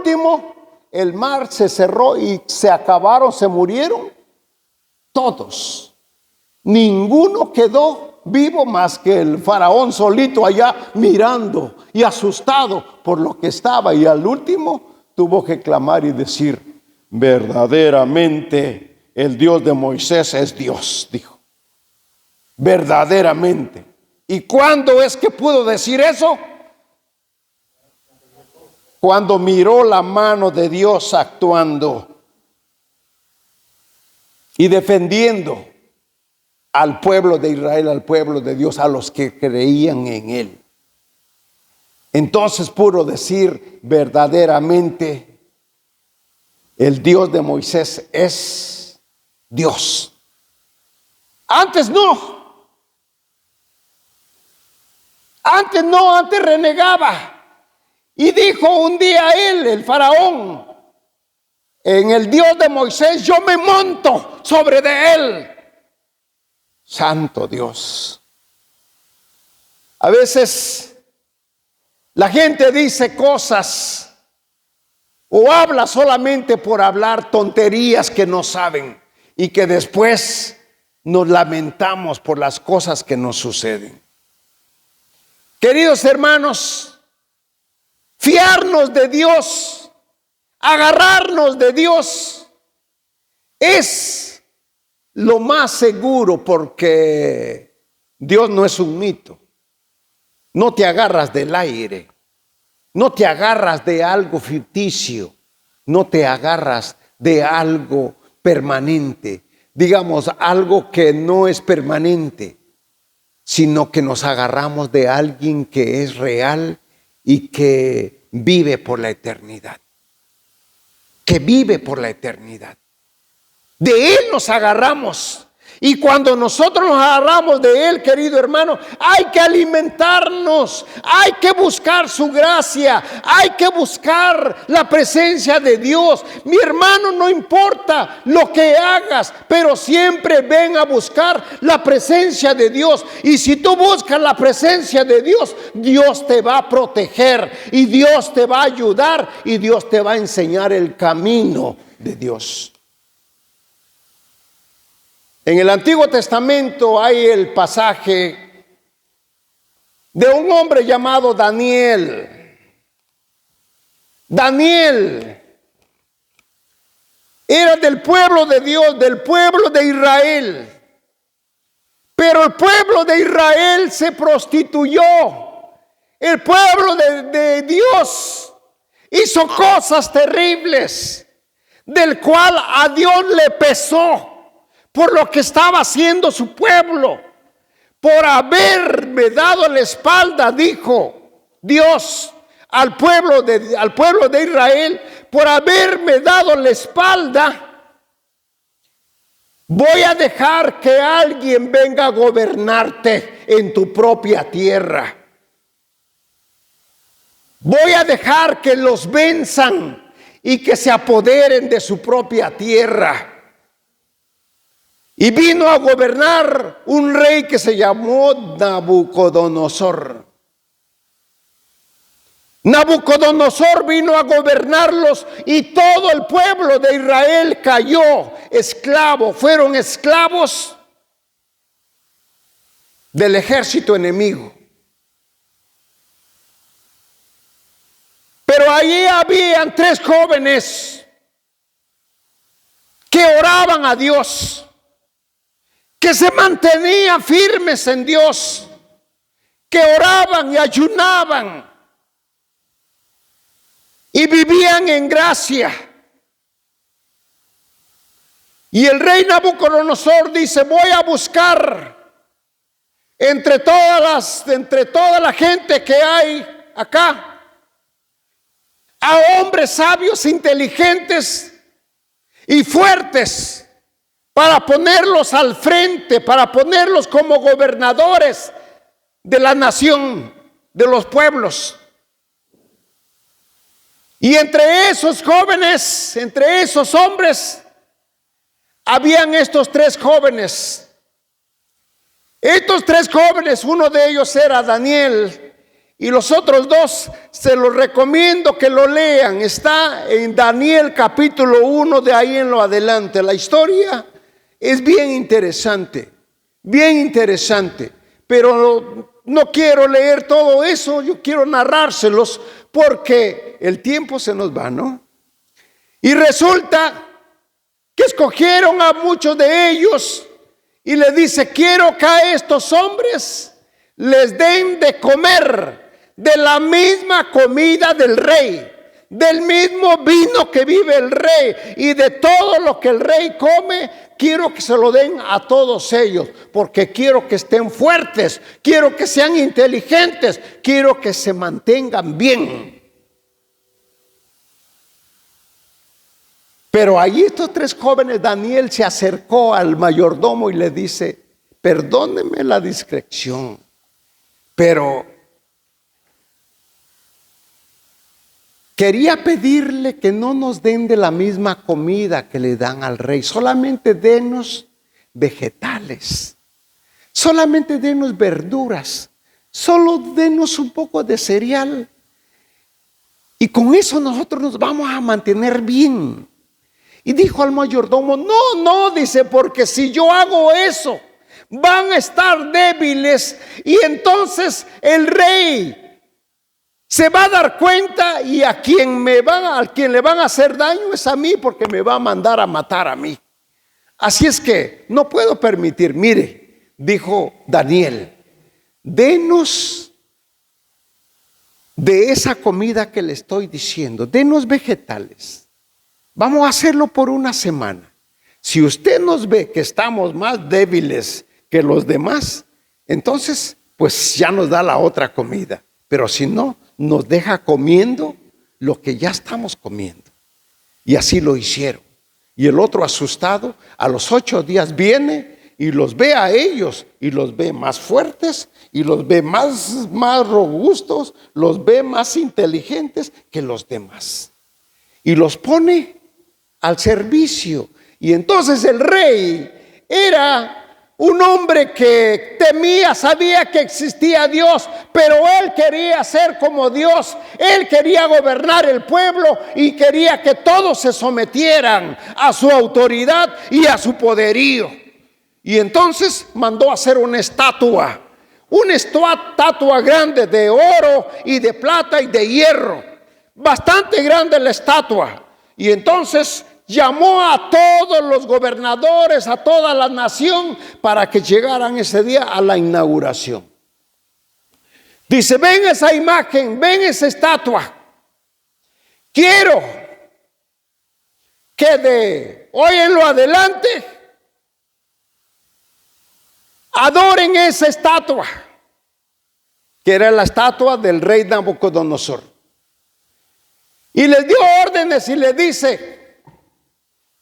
último, el mar se cerró y se acabaron, se murieron todos. Ninguno quedó vivo más que el faraón solito allá mirando y asustado por lo que estaba. Y al último tuvo que clamar y decir: verdaderamente el Dios de Moisés es Dios, dijo. Verdaderamente. ¿Y cuándo es que pudo decir eso? Cuando miró la mano de Dios actuando y defendiendo al pueblo de Israel, al pueblo de Dios, a los que creían en Él. Entonces pudo decir: verdaderamente el Dios de Moisés es Dios. Antes no. Antes renegaba. Y dijo un día él, el faraón: en el Dios de Moisés yo me monto sobre de él. Santo Dios. A veces la gente dice cosas o habla solamente por hablar tonterías que no saben y que después nos lamentamos por las cosas que nos suceden. Queridos hermanos, fiarnos de Dios, agarrarnos de Dios es lo más seguro, porque Dios no es un mito. No te agarras del aire, no te agarras de algo ficticio, no te agarras de algo permanente, digamos algo que no es permanente, sino que nos agarramos de alguien que es real y que vive por la eternidad. Que vive por la eternidad. De Él nos agarramos. Y cuando nosotros nos agarramos de Él, querido hermano, hay que alimentarnos, hay que buscar su gracia, hay que buscar la presencia de Dios. Mi hermano, no importa lo que hagas, pero siempre ven a buscar la presencia de Dios. Y si tú buscas la presencia de Dios, Dios te va a proteger y Dios te va a ayudar y Dios te va a enseñar el camino de Dios. En el Antiguo Testamento hay el pasaje de un hombre llamado Daniel. Daniel era del pueblo de Dios, del pueblo de Israel. Pero el pueblo de Israel se prostituyó. El pueblo de Dios hizo cosas terribles, del cual a Dios le pesó. Por lo que estaba haciendo su pueblo, por haberme dado la espalda, dijo Dios al pueblo de Israel, por haberme dado la espalda, voy a dejar que alguien venga a gobernarte en tu propia tierra. Voy a dejar que los venzan y que se apoderen de su propia tierra. Y vino a gobernar un rey que se llamó Nabucodonosor. Nabucodonosor vino a gobernarlos y todo el pueblo de Israel cayó esclavo. Fueron esclavos del ejército enemigo. Pero allí habían 3 jóvenes que oraban a Dios, que se mantenían firmes en Dios, que oraban y ayunaban y vivían en gracia. Y el rey Nabucodonosor dice: voy a buscar entre toda la gente que hay acá a hombres sabios, inteligentes y fuertes, para ponerlos al frente, para ponerlos como gobernadores de la nación, de los pueblos. Y entre esos jóvenes, entre esos hombres, habían estos 3 jóvenes. Estos 3 jóvenes, uno de ellos era Daniel, Y los otros dos se los recomiendo que lo lean. Está en Daniel capítulo 1, de ahí en lo adelante. La historia es bien interesante, pero no quiero leer todo eso, yo quiero narrárselos porque el tiempo se nos va, ¿no? Y resulta que escogieron a muchos de ellos y les dice: quiero que a estos hombres les den de comer de la misma comida del rey, del mismo vino que vive el rey, y de todo lo que el rey come, quiero que se lo den a todos ellos, porque quiero que estén fuertes, quiero que sean inteligentes, quiero que se mantengan bien. Pero allí estos tres jóvenes, Daniel se acercó al mayordomo y le dice: perdóneme la discreción, pero quería pedirle que no nos den de la misma comida que le dan al rey. Solamente denos vegetales. Solamente denos verduras. Solo denos un poco de cereal. Y con eso nosotros nos vamos a mantener bien. Y dijo al mayordomo: no, dice, porque si yo hago eso, van a estar débiles y entonces el rey se va a dar cuenta, y a quien le van a hacer daño es a mí, porque me va a mandar a matar a mí. Así es que no puedo permitir. Mire, dijo Daniel, denos de esa comida que le estoy diciendo, denos vegetales. Vamos a hacerlo por una semana. Si usted nos ve que estamos más débiles que los demás, entonces pues ya nos da la otra comida. Pero si no, nos deja comiendo lo que ya estamos comiendo. Y así lo hicieron. Y el otro, asustado, a los 8 días viene y los ve a ellos, y los ve más fuertes, y los ve más robustos, los ve más inteligentes que los demás. Y los pone al servicio. Y entonces el rey era un hombre que temía, sabía que existía Dios, pero él quería ser como Dios. Él quería gobernar el pueblo y quería que todos se sometieran a su autoridad y a su poderío. Y entonces mandó hacer una estatua grande de oro y de plata y de hierro. Bastante grande la estatua. Y entonces llamó a todos los gobernadores, a toda la nación, para que llegaran ese día a la inauguración. Dice: ven esa imagen, ven esa estatua. Quiero que de hoy en lo adelante adoren esa estatua, que era la estatua del rey Nabucodonosor. Y les dio órdenes y les dice: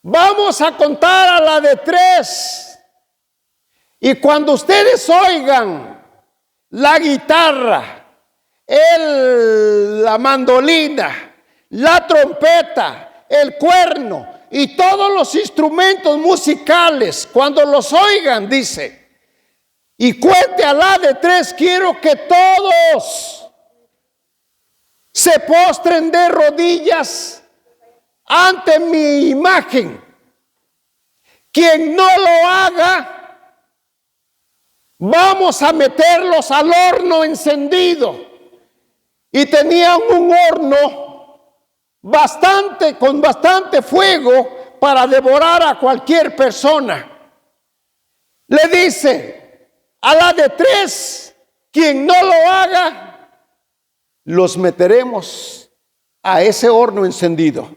vamos a contar a la de 3. Y cuando ustedes oigan la guitarra, la mandolina, la trompeta, el cuerno y todos los instrumentos musicales, cuando los oigan, dice, y cuente a la de 3, quiero que todos se postren de rodillas ante mi imagen. Quien no lo haga, vamos a meterlos al horno encendido. Y tenían un horno con bastante fuego para devorar a cualquier persona. Le dice a la de 3, quien no lo haga, los meteremos a ese horno encendido.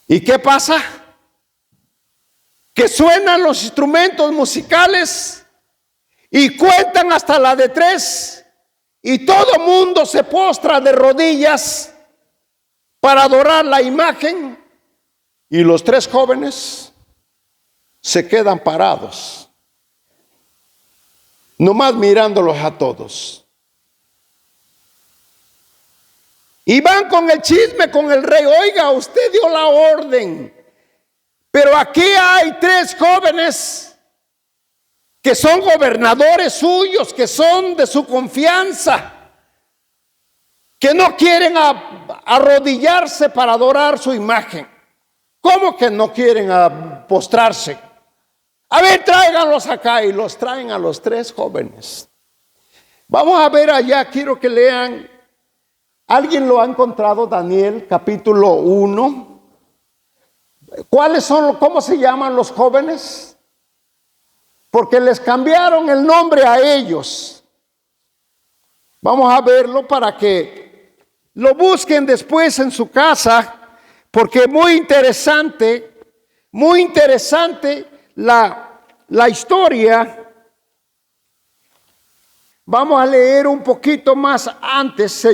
¿Y qué pasa? Que suenan los instrumentos musicales y cuentan hasta la de 3, y todo mundo se postra de rodillas para adorar la imagen, y los 3 jóvenes se quedan parados, nomás mirándolos a todos. Y van con el chisme con el rey: oiga, usted dio la orden, pero aquí hay 3 jóvenes que son gobernadores suyos, que son de su confianza, que no quieren arrodillarse para adorar su imagen. ¿Cómo que no quieren postrarse? A ver, tráiganlos acá, y los traen a los 3 jóvenes. Vamos a ver allá, quiero que lean. ¿Alguien lo ha encontrado? Daniel, capítulo 1. ¿Cómo se llaman los jóvenes? Porque les cambiaron el nombre a ellos. Vamos a verlo para que lo busquen después en su casa, porque muy interesante la historia. Vamos a leer un poquito más antes.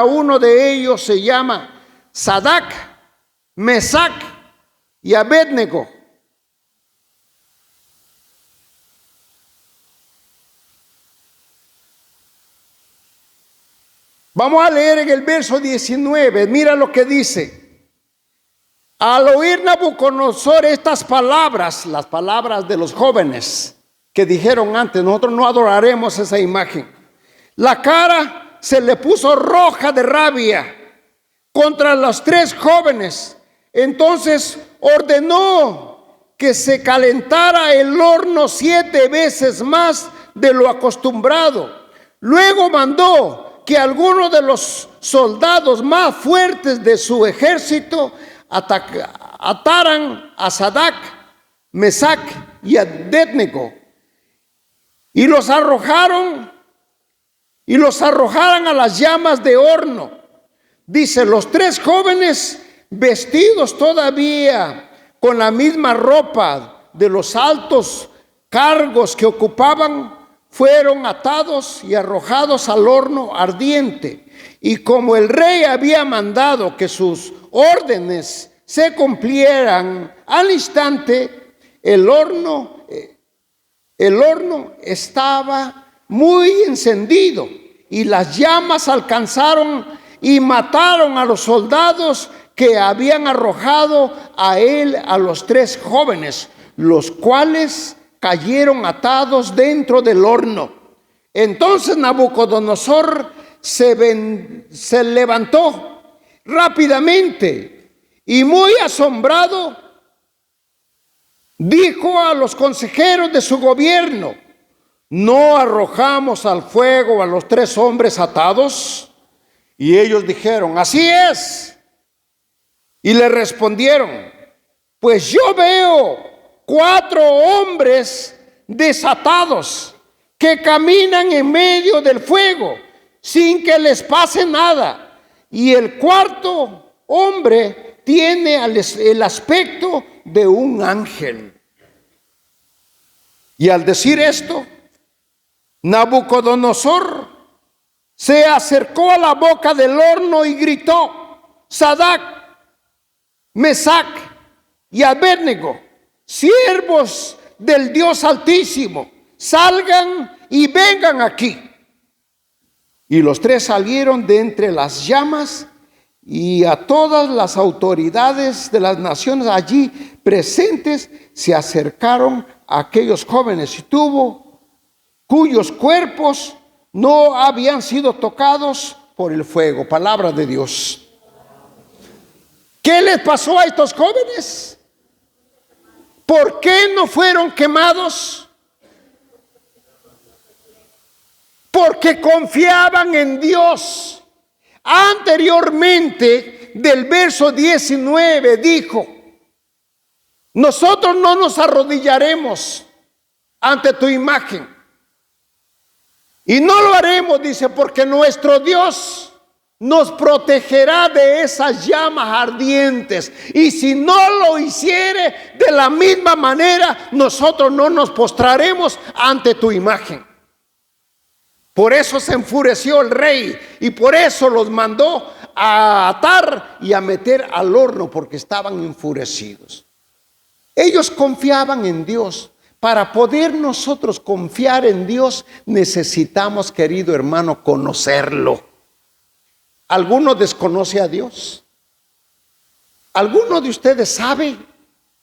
Uno de ellos se llama Sadrach, Mesach y Abednego. Vamos a leer en el verso 19. Mira lo que dice. Al oír Nabucodonosor estas palabras, las palabras de los jóvenes que dijeron antes, nosotros no adoraremos esa imagen, la cara se le puso roja de rabia contra los 3 jóvenes. Entonces ordenó que se calentara el horno 7 veces más de lo acostumbrado. Luego mandó que algunos de los soldados más fuertes de su ejército ataran a Sadrach, Mesach y Abednego y los arrojaran a las llamas de horno. Dice, los 3 jóvenes, vestidos todavía con la misma ropa de los altos cargos que ocupaban, fueron atados y arrojados al horno ardiente. Y como el rey había mandado que sus órdenes se cumplieran al instante, el horno estaba muy encendido, y las llamas alcanzaron y mataron a los soldados que habían arrojado a él a los 3 jóvenes, los cuales cayeron atados dentro del horno. Entonces Nabucodonosor se levantó rápidamente y muy asombrado dijo a los consejeros de su gobierno: ¿no arrojamos al fuego a los 3 hombres atados? Y ellos dijeron: así es. Y le respondieron: pues yo veo 4 hombres desatados que caminan en medio del fuego sin que les pase nada, y el 4º hombre tiene el aspecto de un ángel. Y al decir esto, Nabucodonosor se acercó a la boca del horno y gritó: Sadrach, Mesach y Abednego, siervos del Dios Altísimo, salgan y vengan aquí. Y los 3 salieron de entre las llamas, y a todas las autoridades de las naciones allí presentes se acercaron a aquellos jóvenes, cuyos cuerpos no habían sido tocados por el fuego. Palabra de Dios. ¿Qué les pasó a estos jóvenes? ¿Por qué no fueron quemados? Porque confiaban en Dios. Anteriormente, del verso 19 dijo: nosotros no nos arrodillaremos ante tu imagen. Y no lo haremos, dice, porque nuestro Dios nos protegerá de esas llamas ardientes. Y si no lo hiciere de la misma manera, nosotros no nos postraremos ante tu imagen. Por eso se enfureció el rey, y por eso los mandó a atar y a meter al horno, porque estaban enfurecidos. Ellos confiaban en Dios. Para poder nosotros confiar en Dios, necesitamos, querido hermano, conocerlo. ¿Alguno desconoce a Dios? ¿Alguno de ustedes sabe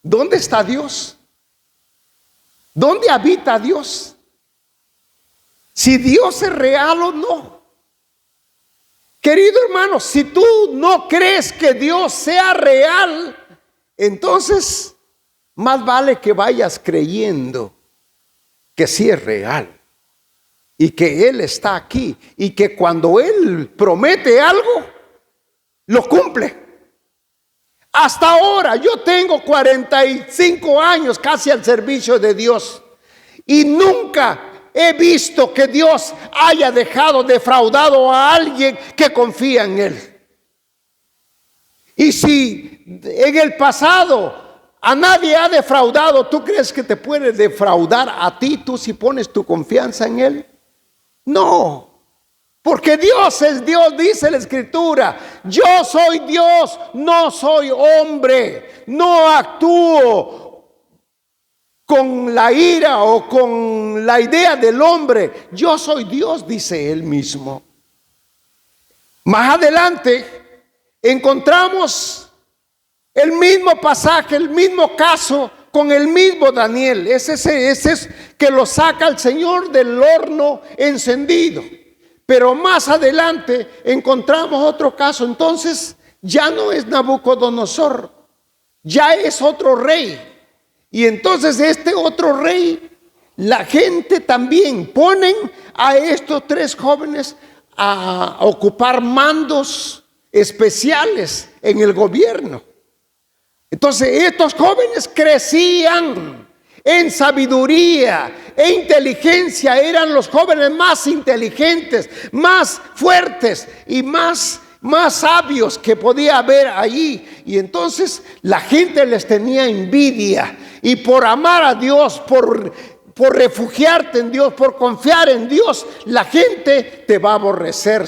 dónde está Dios? ¿Dónde habita Dios? Si Dios es real o no. Querido hermano, si tú no crees que Dios sea real, entonces más vale que vayas creyendo que sí es real y que Él está aquí y que cuando Él promete algo, lo cumple. Hasta ahora yo tengo 45 años casi al servicio de Dios y nunca he visto que Dios haya dejado defraudado a alguien que confía en Él. Y si en el pasado a nadie ha defraudado, ¿tú crees que te puede defraudar a ti, tú si pones tu confianza en Él? No, porque Dios es Dios, dice la Escritura. Yo soy Dios, no soy hombre. No actúo con la ira o con la idea del hombre. Yo soy Dios, dice Él mismo. Más adelante encontramos el mismo pasaje, el mismo caso con el mismo Daniel. Ese es que lo saca el Señor del horno encendido. Pero más adelante encontramos otro caso. Entonces ya no es Nabucodonosor, ya es otro rey. Y entonces este otro rey, la gente también ponen a estos tres jóvenes a ocupar mandos especiales en el gobierno. Entonces estos jóvenes crecían en sabiduría e inteligencia. Eran los jóvenes más inteligentes, más fuertes y más sabios que podía haber allí. Y entonces la gente les tenía envidia. Y por amar a Dios, por refugiarte en Dios, por confiar en Dios, la gente te va a aborrecer,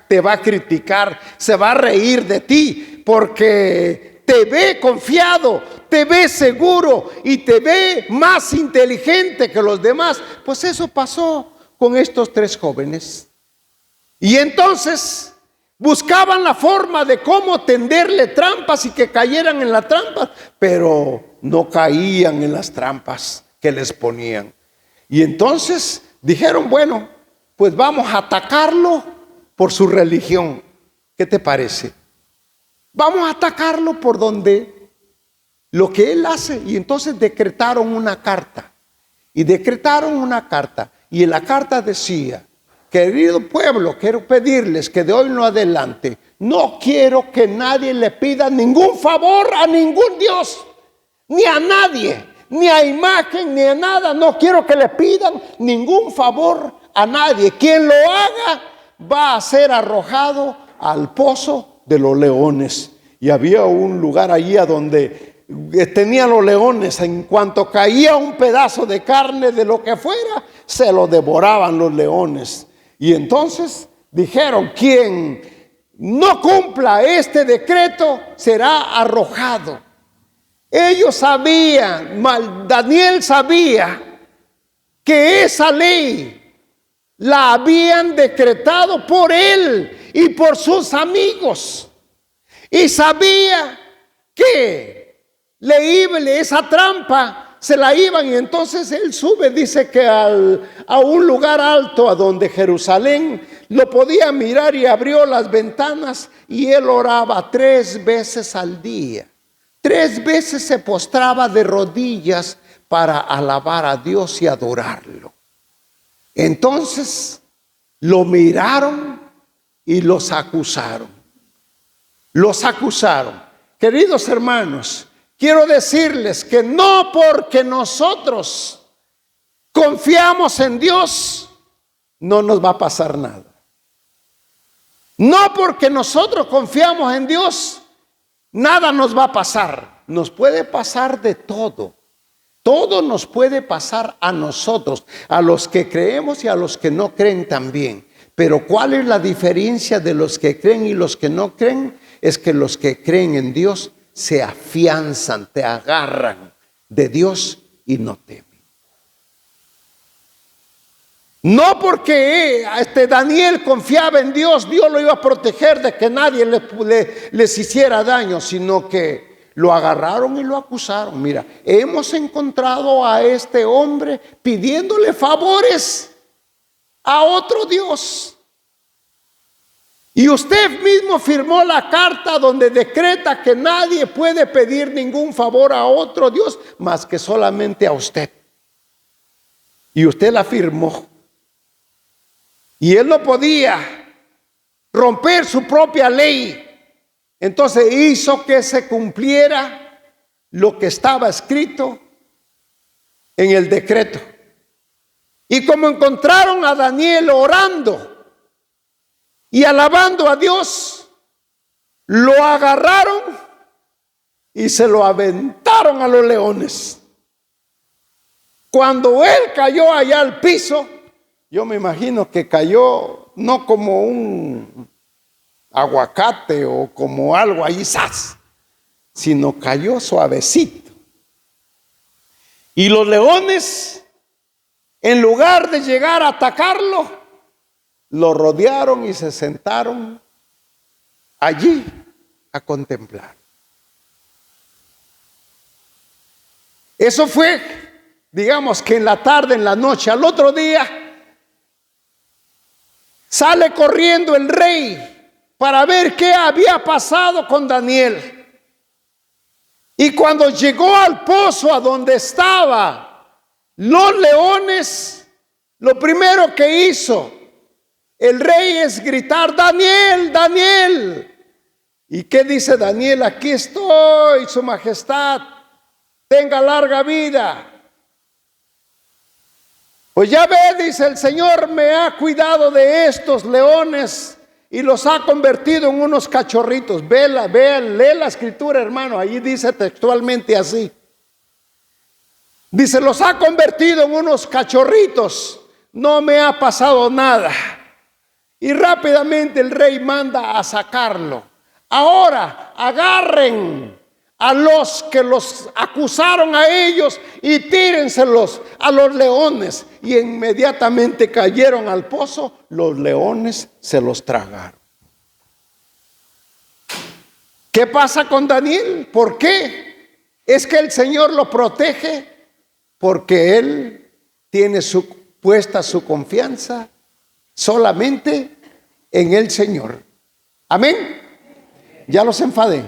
te va a criticar, se va a reír de ti, porque te ve confiado, te ve seguro y te ve más inteligente que los demás. Pues eso pasó con estos tres jóvenes. Y entonces buscaban la forma de cómo tenderle trampas y que cayeran en la trampa, pero no caían en las trampas que les ponían. Y entonces dijeron, bueno, pues vamos a atacarlo por su religión. ¿Qué te parece? Vamos a atacarlo por donde lo que él hace. Y entonces decretaron una carta. Y en la carta decía: querido pueblo, quiero pedirles que de hoy en adelante no quiero que nadie le pida ningún favor a ningún Dios, ni a nadie, ni a imagen, ni a nada. No quiero que le pidan ningún favor a nadie. Quien lo haga va a ser arrojado al pozo de los leones. Y había un lugar allí a donde tenían los leones. En cuanto caía un pedazo de carne de lo que fuera, se lo devoraban los leones. Y entonces dijeron: quien no cumpla este decreto será arrojado. Ellos sabían, Daniel sabía que esa ley la habían decretado por él y por sus amigos. Y sabía que esa trampa se la iban. Y entonces él sube, dice que a un lugar alto, a donde Jerusalén lo podía mirar, y abrió las ventanas y él oraba 3 veces al día. 3 veces se postraba de rodillas para alabar a Dios y adorarlo. Entonces lo miraron y los acusaron. Queridos hermanos, quiero decirles que no porque nosotros confiamos en Dios, no nos va a pasar nada. No porque nosotros confiamos en Dios, nada nos va a pasar. Nos puede pasar de todo. Todo nos puede pasar a nosotros, a los que creemos y a los que no creen también. Pero ¿cuál es la diferencia de los que creen y los que no creen? Es que los que creen en Dios se afianzan, te agarran de Dios y no temen. No porque Daniel confiaba en Dios, Dios lo iba a proteger de que nadie les hiciera daño, sino que lo agarraron y lo acusaron. Mira, hemos encontrado a este hombre pidiéndole favores a otro Dios. Y usted mismo firmó la carta donde decreta que nadie puede pedir ningún favor a otro Dios más que solamente a usted. Y usted la firmó. Y él no podía romper su propia ley. Entonces hizo que se cumpliera lo que estaba escrito en el decreto. Y como encontraron a Daniel orando y alabando a Dios, lo agarraron y se lo aventaron a los leones. Cuando él cayó allá al piso, yo me imagino que cayó no como un aguacate o como algo ahí, ¡zas!, sino cayó suavecito. Y los leones, en lugar de llegar a atacarlo, lo rodearon y se sentaron allí a contemplar. Eso fue, digamos que en la tarde, en la noche. Al otro día sale corriendo el rey para ver qué había pasado con Daniel. Y cuando llegó al pozo a donde estaban los leones, lo primero que hizo el rey es gritar: Daniel, Daniel. ¿Y qué dice Daniel? Aquí estoy, su majestad, tenga larga vida. Pues ya ve, dice, el Señor me ha cuidado de estos leones y los ha convertido en unos cachorritos. Lee la escritura, hermano, ahí dice textualmente así. Dice, los ha convertido en unos cachorritos, no me ha pasado nada. Y rápidamente el rey manda a sacarlo. Ahora agarren a los que los acusaron a ellos y tírenselos a los leones. Y inmediatamente cayeron al pozo, los leones se los tragaron. ¿Qué pasa con Daniel? ¿Por qué? Es que el Señor lo protege porque él tiene puesta su confianza solamente en el Señor. Amén. Ya los enfadé.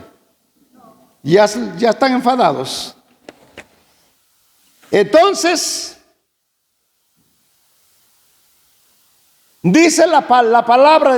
Ya están enfadados. Entonces, dice la palabra de